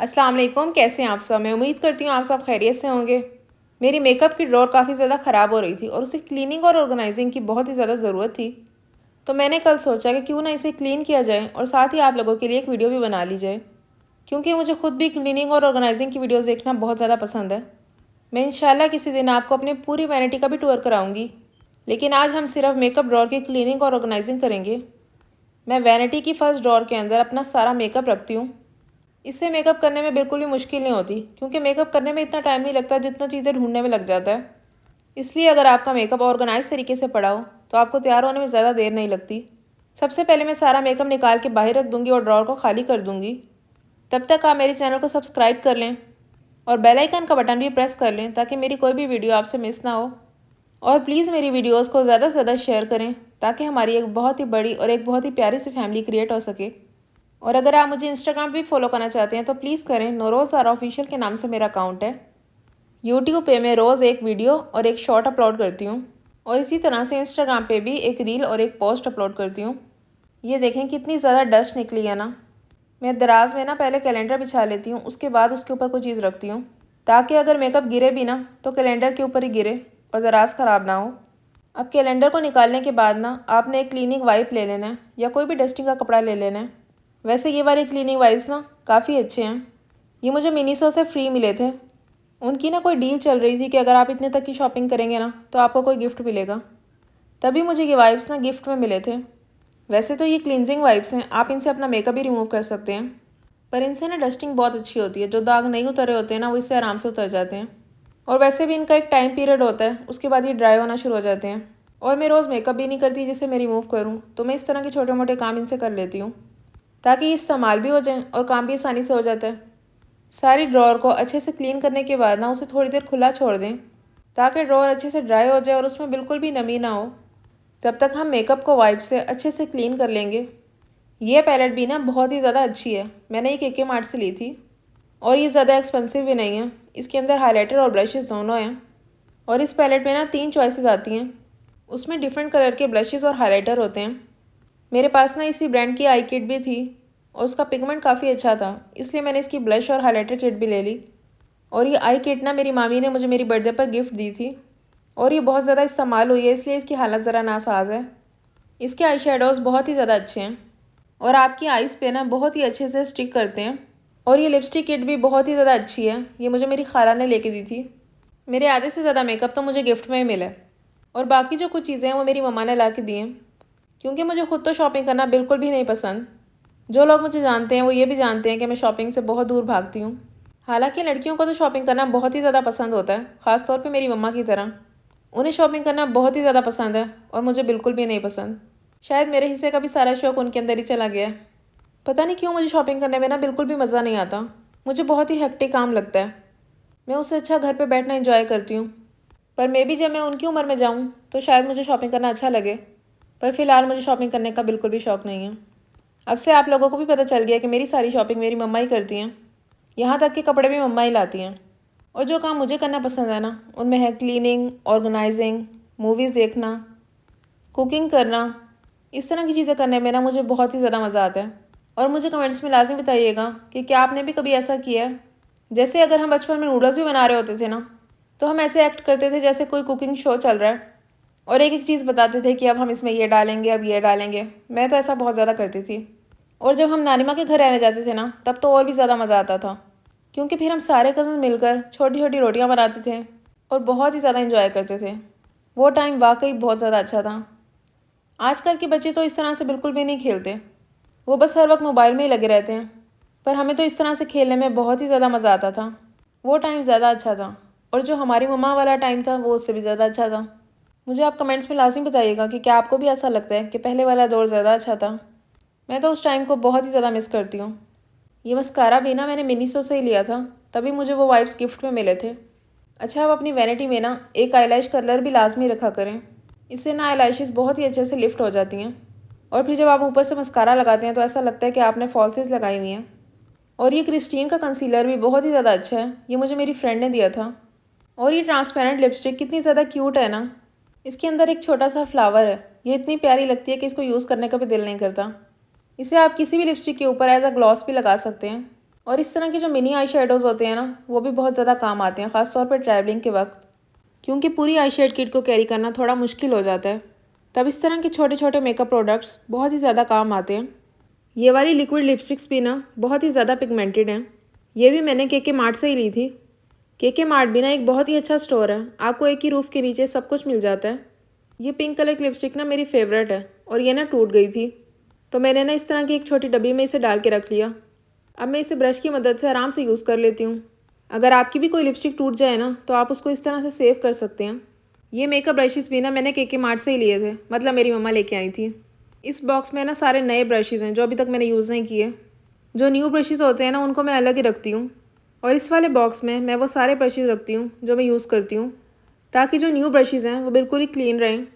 अस्सलाम वालेकुम, कैसे हैं आप सब। मैं उम्मीद करती हूँ आप सब खैरियत से होंगे। मेरी मेकअप की ड्रॉर काफ़ी ज़्यादा ख़राब हो रही थी और उसे क्लीनिंग और ऑर्गेनाइजिंग की बहुत ही ज़्यादा ज़रूरत थी। तो मैंने कल सोचा कि क्यों ना इसे क्लीन किया जाए और साथ ही आप लोगों के लिए एक वीडियो भी बना ली जाए, क्योंकि मुझे खुद भी क्लीनिंग और ऑर्गेनाइजिंग की वीडियोज़ देखना बहुत ज़्यादा पसंद है। मैं इंशाल्लाह किसी दिन आपको अपनी पूरी वैनिटी का भी टूर कराऊँगी, लेकिन आज हम सिर्फ मेकअप ड्रॉर की क्लीनिंग और ऑर्गेनाइजिंग करेंगे। मैं वैनिटी की फ़र्स्ट ड्रॉर के अंदर अपना सारा मेकअप रखती हूँ। इससे मेकअप करने में बिल्कुल भी मुश्किल नहीं होती, क्योंकि मेकअप करने में इतना टाइम नहीं लगता जितना चीज़ें ढूंढने में लग जाता है। इसलिए अगर आपका मेकअप ऑर्गेनाइज तरीके से पड़ा हो तो आपको तैयार होने में ज़्यादा देर नहीं लगती। सबसे पहले मैं सारा मेकअप निकाल के बाहर रख दूँगी और ड्रॉर को खाली कर दूँगी। तब तक आप मेरे चैनल को सब्सक्राइब कर लें और बेल आइकन का बटन भी प्रेस कर लें ताकि मेरी कोई भी वीडियो आपसे मिस ना हो। और प्लीज़ मेरी वीडियोज़ को ज़्यादा से ज़्यादा शेयर करें ताकि हमारी एक बहुत ही बड़ी और एक बहुत ही प्यारी सी फैमिली क्रिएट हो सके। और अगर आप मुझे इंस्टाग्राम पे फॉलो करना चाहते हैं तो प्लीज़ करें। नौरोज़ आरा ऑफिशियल के नाम से मेरा अकाउंट है। यूट्यूब पे मैं रोज़ एक वीडियो और एक शॉर्ट अपलोड करती हूँ और इसी तरह से इंस्टाग्राम पे भी एक रील और एक पोस्ट अपलोड करती हूँ। ये देखें कितनी ज़्यादा डस्ट निकली है ना। मैं दराज में ना पहले कैलेंडर बिछा लेती हूँ, उसके बाद उसके ऊपर कोई चीज़ रखती हूँ ताकि अगर मेकअप गिरे भी ना तो कैलेंडर के ऊपर ही गिरे और दराज ख़राब ना हो। अब कैलेंडर को निकालने के बाद ना आपने एक क्लीनिंग वाइप ले लेना है या कोई भी डस्टिंग का कपड़ा ले लेना है। वैसे ये वाले क्लीनिंग वाइप्स ना काफ़ी अच्छे हैं। ये मुझे मिनीसो से फ्री मिले थे। उनकी ना कोई डील चल रही थी कि अगर आप इतने तक की शॉपिंग करेंगे ना तो आपको कोई गिफ्ट मिलेगा। तभी मुझे ये वाइप्स ना गिफ्ट में मिले थे। वैसे तो ये क्लींजिंग वाइप्स हैं, आप इनसे अपना मेकअप भी रिमूव कर सकते हैं, पर इनसे ना डस्टिंग बहुत अच्छी होती है। जो दाग नहीं उतरे होते हैं ना वो इससे आराम से उतर जाते हैं। और वैसे भी इनका एक टाइम पीरियड होता है, उसके बाद ये ड्राई होना शुरू हो जाते हैं। और मैं रोज़ मेकअप भी नहीं करती जिससे मैं रिमूव करूँ, तो मैं इस तरह के छोटे मोटे काम इनसे कर लेती हूँ ताकि इस्तेमाल भी हो जाए और काम भी आसानी से हो जाता है। सारी ड्रॉर को अच्छे से क्लीन करने के बाद ना उसे थोड़ी देर खुला छोड़ दें ताकि ड्रॉर अच्छे से ड्राई हो जाए और उसमें बिल्कुल भी नमी ना हो। तब तक हम मेकअप को वाइप से अच्छे से क्लीन कर लेंगे। ये पैलेट भी ना बहुत ही ज़्यादा अच्छी है, मैंने ये केके मार्ट से ली थी और ये ज़्यादा एक्सपेंसिव भी नहीं है। इसके अंदर हाइलाइटर और ब्लशेस दोनों हैं और इस पैलेट में ना 3 चॉइसेस आती हैं। उसमें डिफरेंट कलर के ब्लशेस और हाइलाइटर होते हैं। मेरे पास ना इसी ब्रांड की आई किट भी थी और उसका पिगमेंट काफ़ी अच्छा था, इसलिए मैंने इसकी ब्लश और हाइलाइटर किट भी ले ली। और ये आई किट ना मेरी मामी ने मुझे मेरी बर्थडे पर गिफ्ट दी थी और ये बहुत ज़्यादा इस्तेमाल हुई है, इसलिए इसकी हालत ज़रा नासाज है। इसके आई शेडोज़ बहुत ही ज़्यादा अच्छे हैं और आपकी आइज़ पे ना बहुत ही अच्छे से स्टिक करते हैं। और ये लिपस्टिक किट भी बहुत ही ज़्यादा अच्छी है, ये मुझे मेरी खाला ने लेके दी थी। मेरे आधे से ज़्यादा मेकअप तो मुझे गिफ्ट में ही मिला और बाकी जो कुछ चीज़ें हैं वो मेरी मम्मा ने ला के दी हैं, क्योंकि मुझे खुद तो शॉपिंग करना बिल्कुल भी नहीं पसंद। जो लोग मुझे जानते हैं वो ये भी जानते हैं कि मैं शॉपिंग से बहुत दूर भागती हूँ। हालांकि लड़कियों को तो शॉपिंग करना बहुत ही ज़्यादा पसंद होता है, ख़ासतौर पे मेरी मम्मा की तरह। उन्हें शॉपिंग करना बहुत ही ज़्यादा पसंद है और मुझे बिल्कुल भी नहीं पसंद। शायद मेरे हिस्से का भी सारा शौक उनके अंदर ही चला गया है। पता नहीं क्यों मुझे शॉपिंग करने में ना बिल्कुल भी मज़ा नहीं आता। मुझे बहुत ही हेक्टिक काम लगता है। मैं उससे अच्छा घर पर बैठना इंजॉय करती हूँ। पर मे भी जब मैं उनकी उम्र में जाऊँ तो शायद मुझे शॉपिंग करना अच्छा लगे, पर फ़िलहाल मुझे शॉपिंग करने का बिल्कुल भी शौक़ नहीं है। अब से आप लोगों को भी पता चल गया कि मेरी सारी शॉपिंग मेरी मम्मा ही करती हैं। यहाँ तक कि कपड़े भी मम्मा ही लाती हैं। और जो काम मुझे करना पसंद है ना उनमें है क्लीनिंग, ऑर्गेनाइजिंग, मूवीज़ देखना, कुकिंग करना। इस तरह की चीज़ें करने में ना मुझे बहुत ही ज़्यादा मज़ा आता है। और मुझे कमेंट्स में लाज़िम बताइएगा कि क्या आपने भी कभी ऐसा किया है। जैसे अगर हम बचपन में नूडल्स भी बना रहे होते थे ना तो हम ऐसे एक्ट करते थे जैसे कोई कुकिंग शो चल रहा है और एक एक चीज़ बताते थे कि अब हम इसमें ये डालेंगे, अब ये डालेंगे। मैं तो ऐसा बहुत ज़्यादा करती थी। और जब हम नानी माँ के घर रहने जाते थे ना तब तो और भी ज़्यादा मज़ा आता था, क्योंकि फिर हम सारे कज़न मिलकर छोटी छोटी रोटियाँ बनाते थे और बहुत ही ज़्यादा इंजॉय करते थे। वो टाइम वाकई बहुत ज़्यादा अच्छा था। आजकल के बच्चे तो इस तरह से बिल्कुल भी नहीं खेलते, वो बस हर वक्त मोबाइल में ही लगे रहते हैं। पर हमें तो इस तरह से खेलने में बहुत ही ज़्यादा मज़ा आता था। वो टाइम ज़्यादा अच्छा था और जो हमारी मम्मा वाला टाइम था वो उससे भी ज़्यादा अच्छा था। मुझे आप कमेंट्स में लाज़िम बताइएगा कि क्या आपको भी ऐसा लगता है कि पहले वाला दौर ज़्यादा अच्छा था। मैं तो उस टाइम को बहुत ही ज़्यादा मिस करती हूँ। ये मस्कारा भी ना मैंने मिनीसो से ही लिया था, तभी मुझे वो वाइप्स गिफ्ट में मिले थे। अच्छा, आप अपनी वैनिटी में ना एक आईलैश कर्लर भी लाजमी रखा करें। इससे ना आईलैशेस बहुत ही अच्छे से लिफ्ट हो जाती हैं और फिर जब आप ऊपर से मस्कारा लगाते हैं तो ऐसा लगता है कि आपने फॉल्सेस लगाई हुई हैं। और ये क्रिस्टीन का कंसीलर भी बहुत ही ज़्यादा अच्छा है, ये मुझे मेरी फ्रेंड ने दिया था। और ये ट्रांसपेरेंट लिपस्टिक कितनी ज़्यादा क्यूट है ना। इसके अंदर एक छोटा सा फ्लावर है, ये इतनी प्यारी लगती है कि इसको यूज़ करने का भी दिल नहीं करता। इसे आप किसी भी लिपस्टिक के ऊपर एज अ ग्लॉस भी लगा सकते हैं और इस तरह के जो मिनी आई शेडोज़ होते हैं ना, वो भी बहुत ज़्यादा काम आते हैं, ख़ास तौर पर ट्रैवलिंग के वक्त, क्योंकि पूरी आई शेड किट को कैरी करना थोड़ा मुश्किल हो जाता है। तब इस तरह के छोटे छोटे मेकअप प्रोडक्ट्स बहुत ही ज़्यादा काम आते हैं। ये वाली लिक्विड लिपस्टिक्स भी ना बहुत ही ज़्यादा पिगमेंटेड हैं। ये भी मैंने के मार्ट से ही ली थी। के मार्ट भी ना एक बहुत ही अच्छा स्टोर है, आपको एक ही रूफ़ के नीचे सब कुछ मिल जाता है। ये पिंक कलर की लिपस्टिक ना मेरी फेवरेट है और ये ना टूट गई थी, तो मैंने ना इस तरह की एक छोटी डब्बी में इसे डाल के रख लिया। अब मैं इसे ब्रश की मदद से आराम से यूज़ कर लेती हूँ। अगर आपकी भी कोई लिपस्टिक टूट जाए ना, तो आप उसको इस तरह से सेव कर सकते हैं। ये मेकअप ब्रशेज़ भी ना मैंने के मार्ट से ही लिए थे, मतलब मेरी मम्मा लेके आई थी। इस बॉक्स में ना सारे नए ब्रशेज़ हैं जो अभी तक मैंने यूज़ नहीं किए। जो न्यू ब्रशेज़ होते हैं ना, उनको मैं अलग ही रखती हूँ, और इस वाले बॉक्स में मैं वो सारे ब्रशेज़ रखती हूँ जो मैं यूज़ करती हूँ, ताकि जो न्यू ब्रशेज़ हैं वो बिल्कुल ही क्लीन रहें।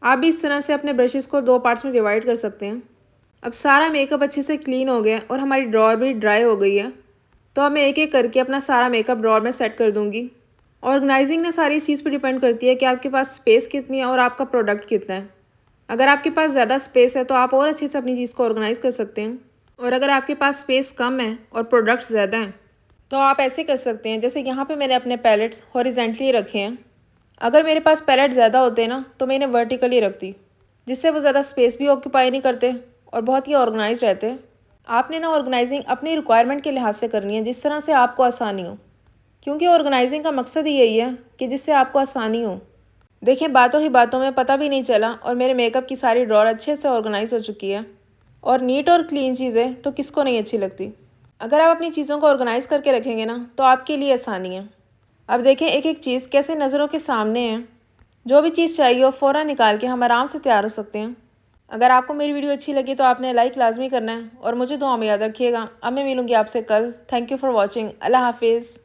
आप भी इस तरह से अपने ब्रशेज़ को 2 पार्ट्स में डिवाइड कर सकते हैं। अब सारा मेकअप अच्छे से क्लीन हो गया और हमारी ड्रॉअर भी ड्राई हो गई है, तो अब मैं एक एक करके अपना सारा मेकअप ड्रॉअर में सेट कर दूँगी। ऑर्गेनाइजिंग ना सारी इस चीज़ पर डिपेंड करती है कि आपके पास स्पेस कितनी है और आपका प्रोडक्ट कितना है। अगर आपके पास ज़्यादा स्पेस है तो आप और अच्छे से अपनी चीज़ को ऑर्गेनाइज़ कर सकते हैं, और अगर आपके पास स्पेस कम है और प्रोडक्ट्स ज़्यादा हैं तो आप ऐसे कर सकते हैं, जैसे यहाँ पे मैंने अपने पैलेट्स हॉरिजेंटली रखे हैं। अगर मेरे पास पैलेट ज़्यादा होते ना, तो मैं इन्हें वर्टिकली रखती, जिससे वो ज़्यादा स्पेस भी ऑक्यूपाई नहीं करते और बहुत ही ऑर्गेनाइज रहते। आपने ना ऑर्गेनाइजिंग अपनी रिक्वायरमेंट के लिहाज से करनी है, जिस तरह से आपको आसानी हो, क्योंकि ऑर्गेनाइजिंग का मकसद ही यही है कि जिससे आपको आसानी हो। देखें, बातों ही बातों में पता भी नहीं चला और मेरे मेकअप की सारी ड्रॉअर अच्छे से ऑर्गेनाइज हो चुकी है। और नीट और क्लीन चीज़ें तो किसको नहीं अच्छी लगती। अगर आप अपनी चीज़ों को ऑर्गेनाइज़ करके रखेंगे ना, तो आपके लिए आसानी है। अब देखें एक एक चीज़ कैसे नज़रों के सामने है। जो भी चीज़ चाहिए हो फ़ौरन निकाल के हम आराम से तैयार हो सकते हैं। अगर आपको मेरी वीडियो अच्छी लगी तो आपने लाइक लाजमी करना है और मुझे दुआ में याद रखिएगा। अब मैं मिलूँगी आपसे कल। Thank you for watching. अल्लाह हाफिज़।